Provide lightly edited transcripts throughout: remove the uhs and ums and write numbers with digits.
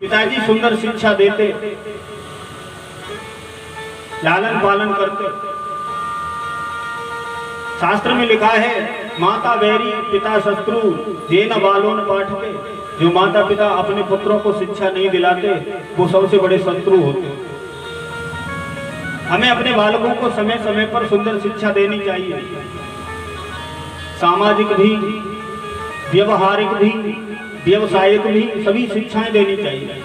पिताजी सुंदर शिक्षा देते, लालन पालन करते। शास्त्र में लिखा है, माता वैरी पिता शत्रु जे न बालों पाठके। जो माता पिता अपने पुत्रों को शिक्षा नहीं दिलाते वो सबसे बड़े शत्रु होते। हमें अपने बालकों को समय समय पर सुंदर शिक्षा देनी चाहिए, सामाजिक भी, व्यवहारिक भी, व्यवसायिक भी, सभी शिक्षाएं देनी चाहिए।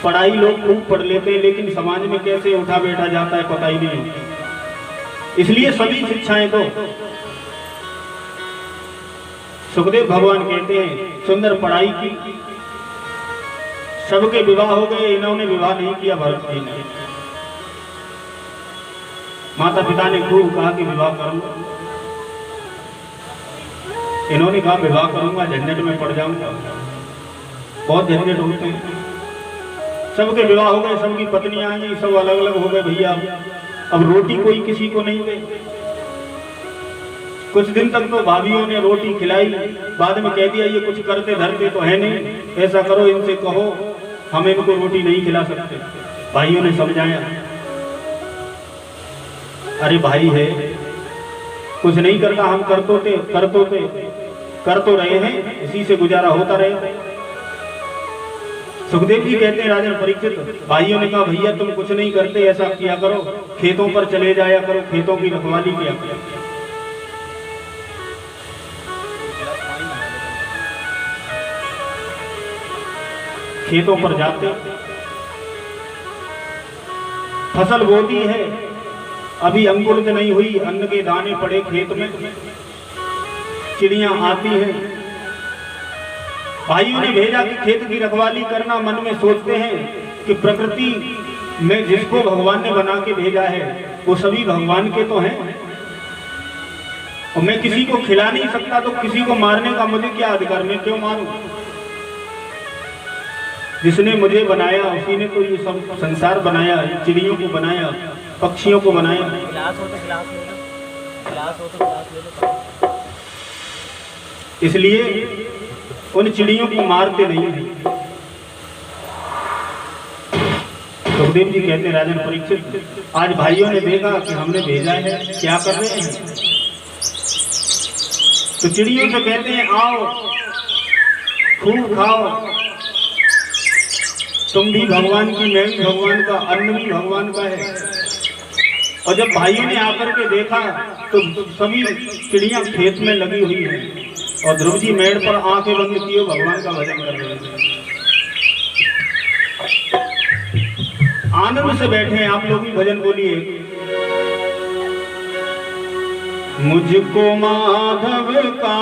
पढ़ाई लोग खूब पढ़ लेते हैं लेकिन समाज में कैसे उठा बैठा जाता है पता ही नहीं, इसलिए सभी शिक्षाएं दो। सुखदेव भगवान कहते हैं सुंदर पढ़ाई की, सबके विवाह हो गए, इन्होंने विवाह नहीं किया भरत जी ने। माता पिता ने खूब कहा कि विवाह कर लो, इन्होंने कहा विवाह करूंगा झंझट में पड़ जाऊंगा, बहुत झंझट होते हैं। सबके विवाह हो गए, सबकी पत्नियां आई, सब अलग अलग हो गए भैया। अब रोटी कोई किसी को नहीं दे। कुछ दिन तक तो भाभियों ने रोटी खिलाई, बाद में कह दिया ये कुछ करते धरते तो है नहीं, ऐसा करो इनसे कहो हम इनको रोटी नहीं खिला सकते। भाइयों ने समझाया, अरे भाई है कुछ नहीं करता, हम कर तो रहे हैं, इसी से गुजारा होता रहे। सुखदेव जी कहते हैं राजन परीक्षित, भाइयों ने कहा भैया तुम कुछ नहीं करते, ऐसा किया करो खेतों पर चले जाया करो, खेतों की रखवाली किया करो। खेतों पर जाते, फसल बोती है, अभी अंकुरित नहीं हुई, अन्न के दाने पड़े खेत में, चिड़ियां आती हैं। भाइयों ने भेजा कि खेत की रखवाली करना। मन में सोचते हैं कि प्रकृति में जिसको भगवान ने बना के भेजा है वो सभी भगवान के तो हैं, और मैं किसी को खिला नहीं सकता तो किसी को मारने का मुझे क्या अधिकार, मैं क्यों मारूं? जिसने मुझे बनाया उसी ने तो ये सब संसार बनाया, चिड़ियों को बनाया, पक्षियों को बनाया। इसलिए उन चिड़ियों को मारते नहीं हैं। सुखदेव जी कहते हैं राजन परीक्षित, आज भाइयों ने देखा कि हमने भेजा है, क्या कर रहे हैं? तो चिड़ियों से कहते हैं आओ खूब खाओ, तुम भी भगवान की, मैं भी भगवान का, अन्न भी भगवान का है। और जब भाइयों ने आकर के देखा तो सभी चिड़ियां खेत में लगी हुई हैं और ध्रुव जी मेड़ पर आंखें बंद किए भगवान का भजन कर रहे हैं, आनंद से बैठे हैं। आप लोग भी भजन बोलिए, मुझको माधव का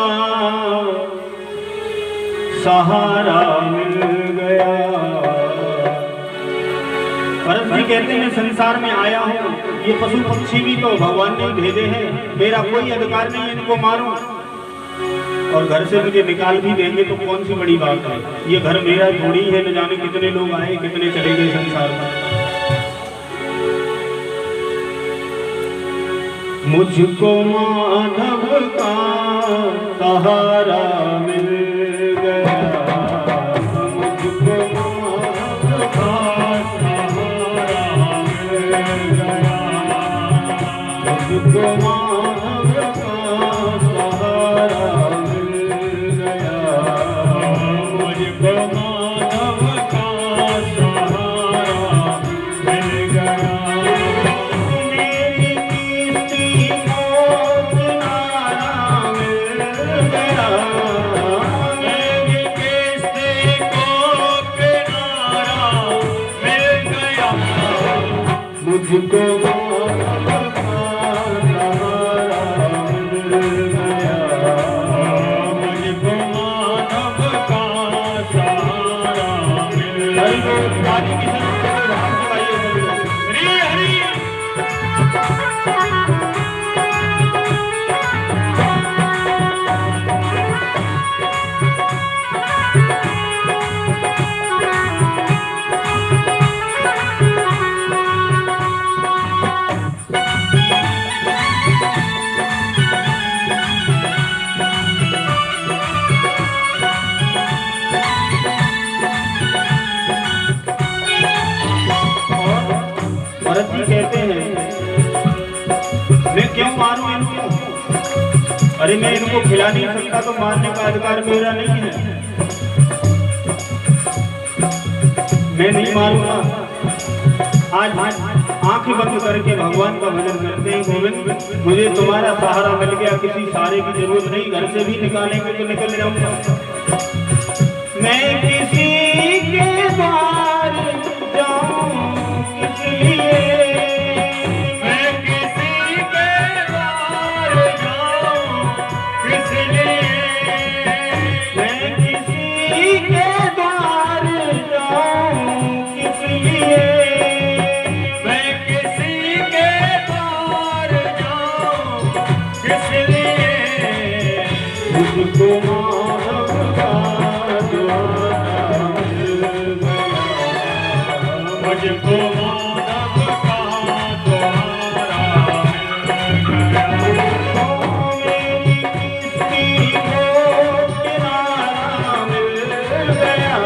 सहारा मिल गया। भरत जी कहते हैं संसार में आया हूँ, ये पशु पक्षी भी तो भगवान ने भेजे हैं, मेरा कोई अधिकार नहीं इनको मारूं, और घर से मुझे निकाल भी देंगे तो कौन सी बड़ी बात है। ये घर मेरा थोड़ी है, न जाने कितने लोग आए कितने चले गए संसार में। मुझको माधव का सहारा मिल गया, मुझको माधव का सहारा मिल गया, मुझको माधव का सहारा मिल गया, मुझको माधव का सहारा मिल गया। मेरी किस्ती को किनारा मिल गया, मेरी किस्ती को किनारा मिल गया, मुझको अरे मैं इनको खिला नहीं सकता तो मारने का अधिकार मेरा नहीं है, मैं नहीं मारूंगा। आज आंखें बंद करके भगवान का भजन करते हैं। गोविंद मुझे तुम्हारा सहारा मिल गया, किसी सहारे की जरूरत नहीं, घर से भी निकालेंगे तो निकल जाऊंगा। मैं किसी के द्वार जाऊं इसलिए, मैं किसी के द्वार जाऊं इसलिए, मैं किसी के द्वार जाऊं इसलिए, मैं किसी के द्वार जाऊं इसलिए, मुझको माधव का द्वार मिल गया, मुझको माधव का द्वारा मिल गया। मेरी किस्ती को किनारा मिल गया,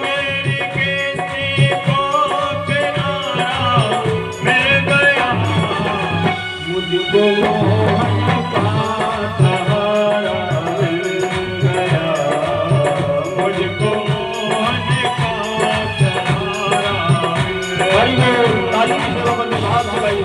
मेरी किस्ती को किनारा मिल गया, मुझको मोहन का सहारा मिल गया, मुझको मोहन का सहारा मिल गया। भाई वो ताली की सेवा करने का हाथ लगाइए।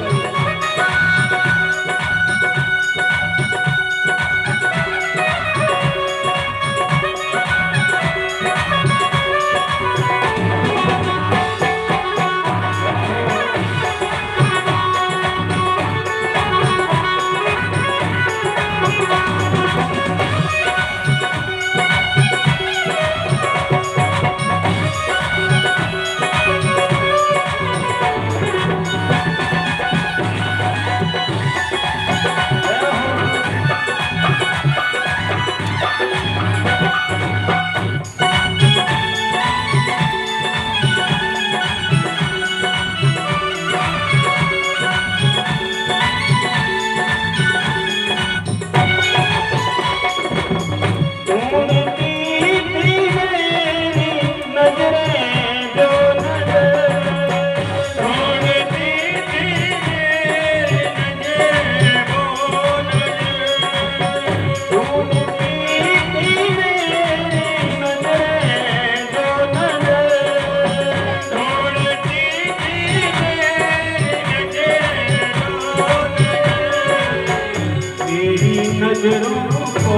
नजरों को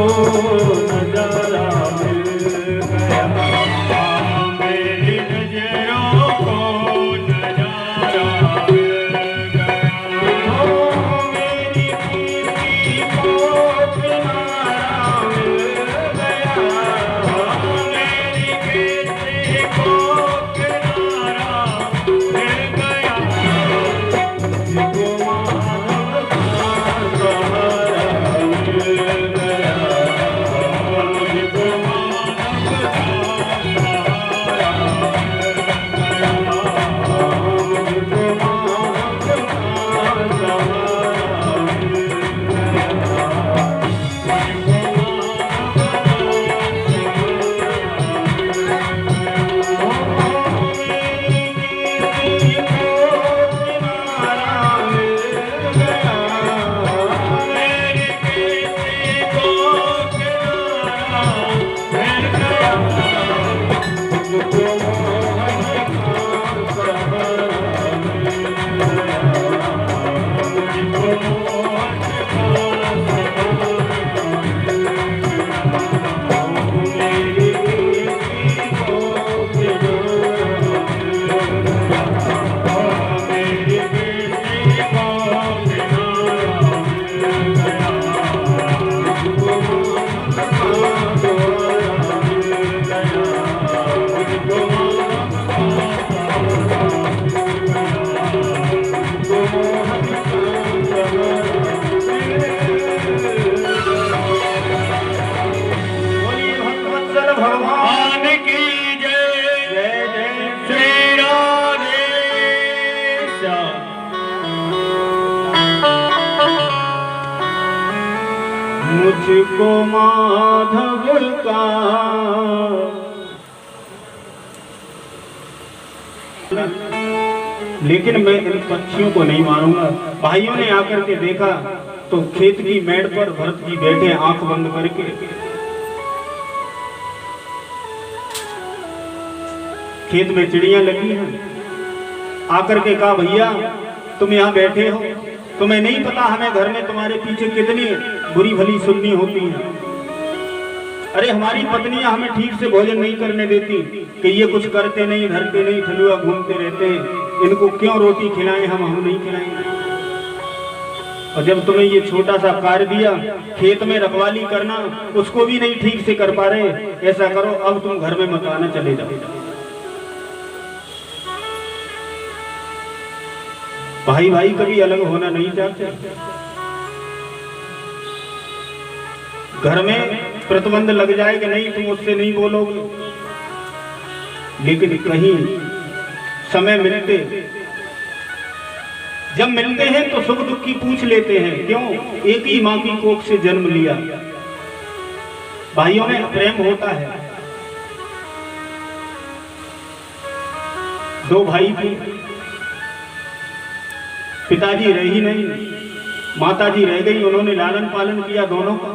नजारा मिल गया, मेरी नजरों को नजारा मिल गया, मेरी किसी को किनारा मिल गया, मेरी किस्ती को किनारा मिल गया, मुझको माधव का सहारा मिल गया, मुझको माधव का सहारा मुझको माधव का सहारा मिल भगवान की जय, जय जय श्री राधे श्याम। मुझको माधव का लेकिन मैं इन पक्षियों को नहीं मारूंगा। भाइयों ने आकर के देखा तो खेत की मेड़ पर भरत जी बैठे आंख बंद करके। खेत में चिड़ियां लगी हैं। आकर के कहा, भैया तुम यहाँ बैठे हो, तुम्हें नहीं पता हमें घर में तुम्हारे पीछे कितनी बुरी भली सुननी होती है। अरे हमारी पत्नियां हमें ठीक से भोजन नहीं करने देती कि ये कुछ करते नहीं, धरते नहीं, ठलुआ घूमते रहते हैं, इनको क्यों रोटी खिलाएं, हम नहीं खिलाएंगे। और जब तुम्हें ये छोटा सा कार्य दिया, खेत में रखवाली करना, उसको भी नहीं ठीक से कर पा रहे। ऐसा करो, अब तुम घर में मत आना, चले जाओ। भाई भाई कभी अलग होना नहीं चाहते। घर में प्रतिबंध लग जाए कि नहीं तुम उससे नहीं बोलोगे, लेकिन कहीं समय मिलते, जब मिलते हैं तो सुख दुख की पूछ लेते हैं। क्यों? एक ही मां की कोख से जन्म लिया। भाइयों में प्रेम होता है। दो भाई थे, पिताजी रहे ही नहीं, माताजी रह गई, उन्होंने लालन पालन किया दोनों का।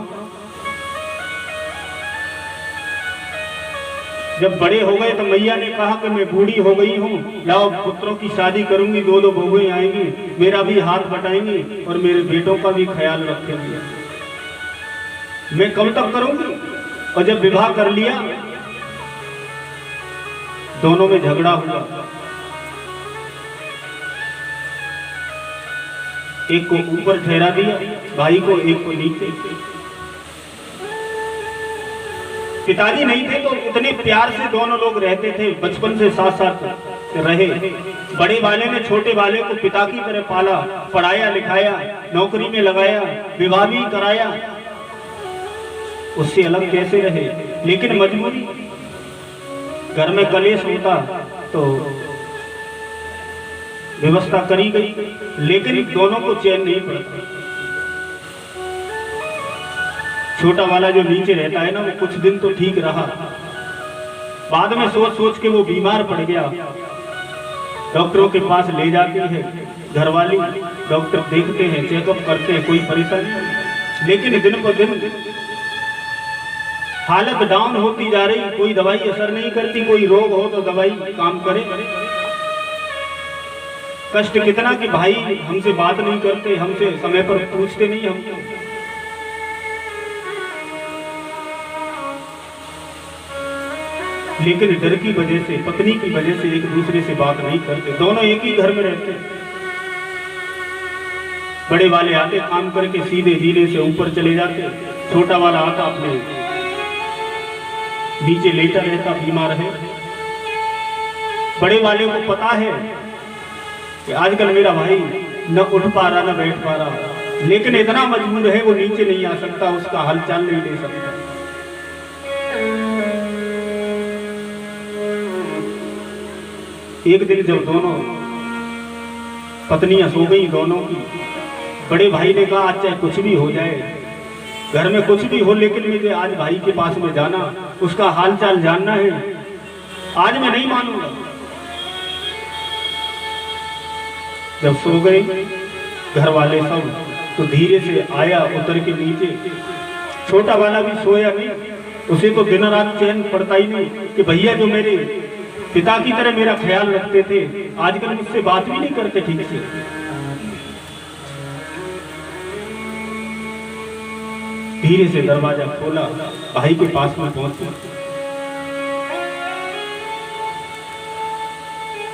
जब बड़े हो गए तो मैया ने कहा कि मैं बूढ़ी हो गई हूँ, लाओ पुत्रों की शादी करूंगी, दो बहुएं आएंगी, मेरा भी हाथ बटाएंगी और मेरे बेटों का भी ख्याल रखेंगे। मैं कब तक करूंगी? और जब विवाह कर लिया, दोनों में झगड़ा हुआ। एक को ऊपर ठहरा दिया भाई को, एक को नीचे। पिताजी नहीं थे तो इतने प्यार से दोनों लोग रहते थे, बचपन से साथ साथ रहे। बड़े वाले ने छोटे वाले को पिता की तरह पाला, पढ़ाया लिखाया, नौकरी में लगाया, विवाह भी कराया। उससे अलग कैसे रहे? लेकिन मजबूरी, घर में कलेश होता तो व्यवस्था करी गई, लेकिन दोनों को चैन नहीं पड़ता। छोटा वाला जो नीचे रहता है ना, वो कुछ दिन तो ठीक रहा, बाद में सोच सोच के वो बीमार पड़ गया। डॉक्टरों के पास ले जाती है घरवाली, डॉक्टर देखते हैं, चेकअप करते हैं, कोई परेशानी, लेकिन दिन पर दिन हालत डाउन होती जा रही। कोई दवाई असर नहीं करती, कोई रोग हो तो दवाई काम करे। कष्ट कितना कि भाई हमसे बात नहीं करते, हमसे समय पर पूछते नहीं हमको। लेकिन डर की वजह से, पत्नी की वजह से एक दूसरे से बात नहीं करते। दोनों एक ही घर में रहते। बड़े वाले आते काम करके सीधे धीरे से ऊपर चले जाते, छोटा वाला आता अपने नीचे लेटा रहता, बीमार है। बड़े वाले को पता है कि आजकल मेरा भाई न उठ पा रहा न बैठ पा रहा, लेकिन इतना मजबूर है वो नीचे नहीं आ सकता, उसका हालचाल नहीं ले सकता। एक दिन जब दोनों पत्नियां सो गई दोनों की, बड़े भाई ने कहा आज चाहे कुछ भी हो जाए, घर में कुछ भी हो, लेकिन मुझे आज भाई के पास में जाना, उसका हालचाल जानना है, आज मैं नहीं मानूंगा। जब सो गए घर वाले सब, तो धीरे से आया उतर के नीचे। छोटा वाला भी सोया नहीं, उसे तो दिन रात चैन पड़ता ही नहीं कि भैया जो मेरे पिता की तरह मेरा ख्याल रखते थे, आजकल मुझसे बात भी नहीं करते ठीक से। धीरे से दरवाजा खोला, भाई के पास में पहुंचे,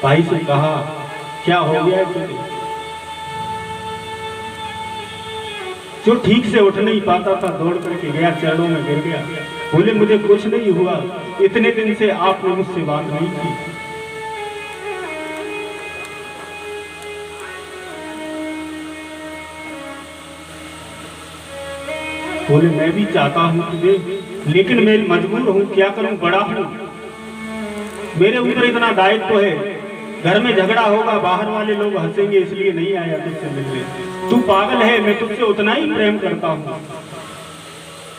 भाई से कहा क्या हो गया तुझे? जो ठीक से उठ नहीं पाता था दौड़ करके गया, चरणों में गिर गया, बोले मुझे कुछ नहीं हुआ, इतने दिन से आपने मुझसे बात नहीं की। बोले मैं भी चाहता हूं तुझे, लेकिन मैं मजबूर हूं, क्या करूं, बड़ा हूं, मेरे ऊपर इतना दायित्व है, घर में झगड़ा होगा, बाहर वाले लोग हंसेंगे, इसलिए नहीं आया तुझसे मिलने। तू पागल है, मैं तुझसे उतना ही प्रेम करता हूं।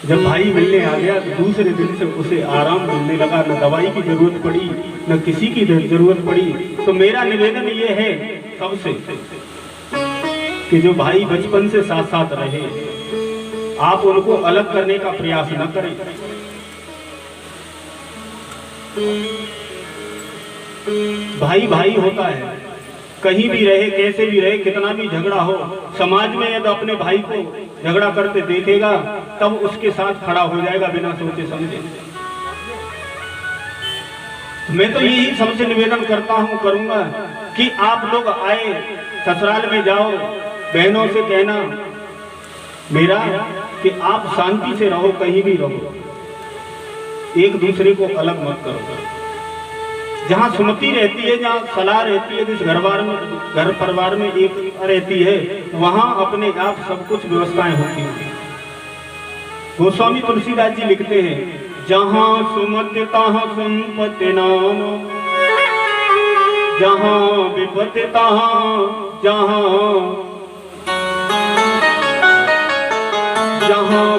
जब भाई मिलने आ गया तो दूसरे दिन से उसे आराम मिलने लगा, न दवाई की जरूरत पड़ी, न किसी की जरूरत पड़ी। तो मेरा निवेदन ये है सबसे कि जो भाई बचपन से साथ साथ रहे, आप उनको अलग करने का प्रयास न करें। भाई भाई होता है, कहीं भी रहे, कैसे भी रहे, कितना भी झगड़ा हो, समाज में यदि अपने भाई को झगड़ा करते देखेगा तब उसके साथ खड़ा हो जाएगा बिना सोचे समझे। मैं तो यही सबसे निवेदन करता हूं, करूंगा कि आप लोग आए, ससुराल में जाओ, बहनों से कहना मेरा कि आप शांति से रहो, कहीं भी रहो, एक दूसरे को अलग मत करो। जहाँ सुमति रहती है, जहाँ सलाह रहती है, जिस घर परिवार में एक रहती है, वहाँ अपने आप सब कुछ व्यवस्थाएं होती हैं। गोस्वामी तुलसीदास जी लिखते हैं, जहाँ सुमति तहाँ संपत्ति नाम, जहाँ विपत्ति तहाँ जहाँ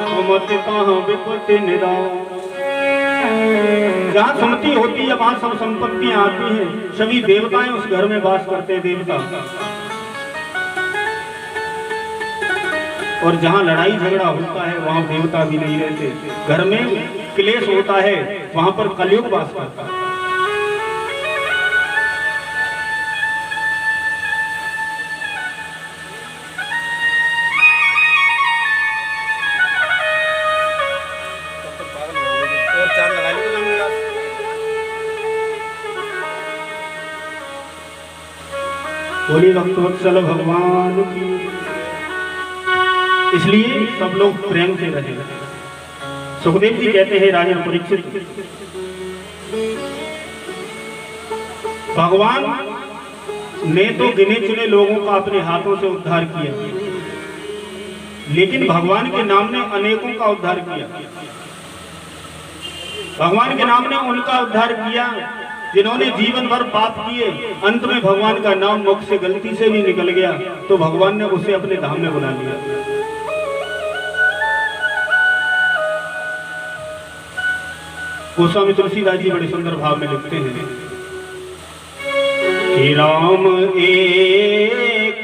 सुमति तहाँ विपत्ति निदान। जहाँ सुमति होती है वहां सब संपत्तियां आती हैं, सभी देवताएं उस घर में वास करते हैं, देवता। और जहाँ लड़ाई झगड़ा होता है वहां देवता भी नहीं रहते। घर में क्लेश होता है, वहां पर कलयुग वास करता है। बोली भक्तवत्सल भगवान की। इसलिए सब लोग प्रेम से रहे। सुखदेव जी कहते हैं राजन परीक्षित, भगवान ने तो गिने चुने लोगों का अपने हाथों से उद्धार किया, लेकिन भगवान के नाम ने अनेकों का उद्धार किया। भगवान के नाम ने उनका उद्धार किया जिन्होंने जीवन भर पाप किए, अंत में भगवान का नाम मुख से गलती से भी निकल गया तो भगवान ने उसे अपने धाम में बुला लिया। गोस्वामी तुलसीदास जी बड़े सुंदर भाव में लिखते हैं कि राम एक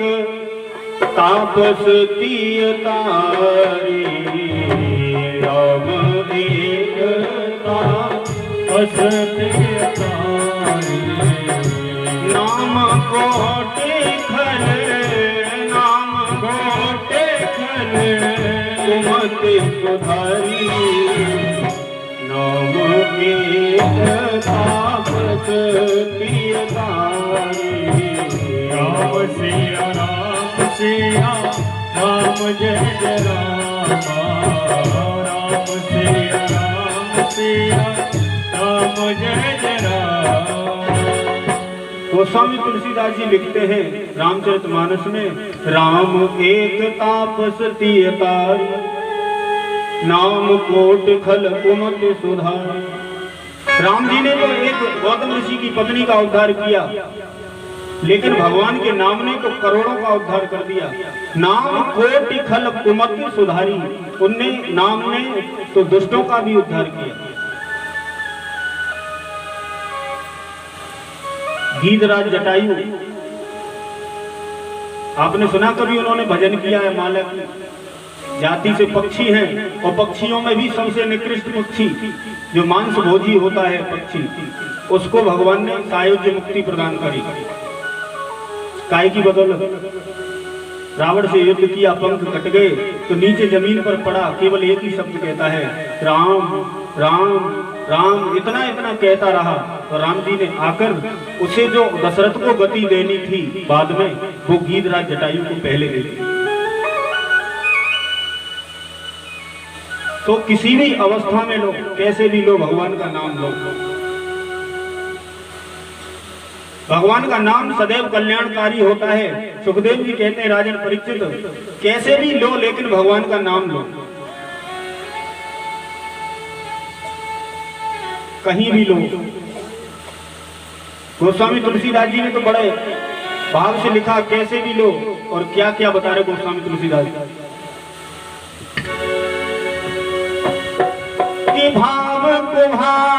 तापस तिय तारे, राम एक तापस तिय तारे, नाम कोटि खल, नाम कोटि खल, कुमति सुधारी, नाम एक तापस तिय तारे। राम सिया राम सिया राम जय जय राम, राम सिया राम सिया राम जय जय राम। गोस्वामी तुलसीदास जी लिखते हैं रामचरितमानस में, राम एक तापस तिय तारी, नाम कोट खल कुमति सुधार। राम जी ने तो एक गौतम ऋषि की पत्नी का उद्धार किया, लेकिन भगवान के नाम ने तो करोड़ों का उद्धार कर दिया। नाम कोटि खल कुमति सुधारी, उनने नाम ने तो दुष्टों का भी उद्धार किया। गीधराज जटायु, आपने सुना कभी उन्होंने भजन किया है? माला की जाति से पक्षी हैं, और पक्षियों में भी सबसे निकृष्ट पक्षी जो मांस भोजी होता है पक्षी, उसको भगवान ने सायुज्य मुक्ति प्रदान करी। काय की बदौलत रावण से युद्ध किया, पंख कट गए तो नीचे जमीन पर पड़ा, केवल एक ही शब्द कहता है राम राम राम, इतना इतना कहता रहा। तो राम जी ने आकर उसे जो दशरथ को गति देनी थी बाद में, वो गीधराज जटायु को पहले दे दी। तो किसी भी अवस्था में लो, कैसे भी लो, भगवान का नाम लो। भगवान का नाम सदैव कल्याणकारी होता है। सुखदेव जी कहते हैं राजन परीक्षित, कैसे भी लो लेकिन भगवान का नाम लो, कहीं भी लो। गोस्वामी तुलसीदास जी ने तो बड़े भाव से लिखा, कैसे भी लो, और क्या क्या बता रहे गोस्वामी तुलसीदास जी। भाव को भाव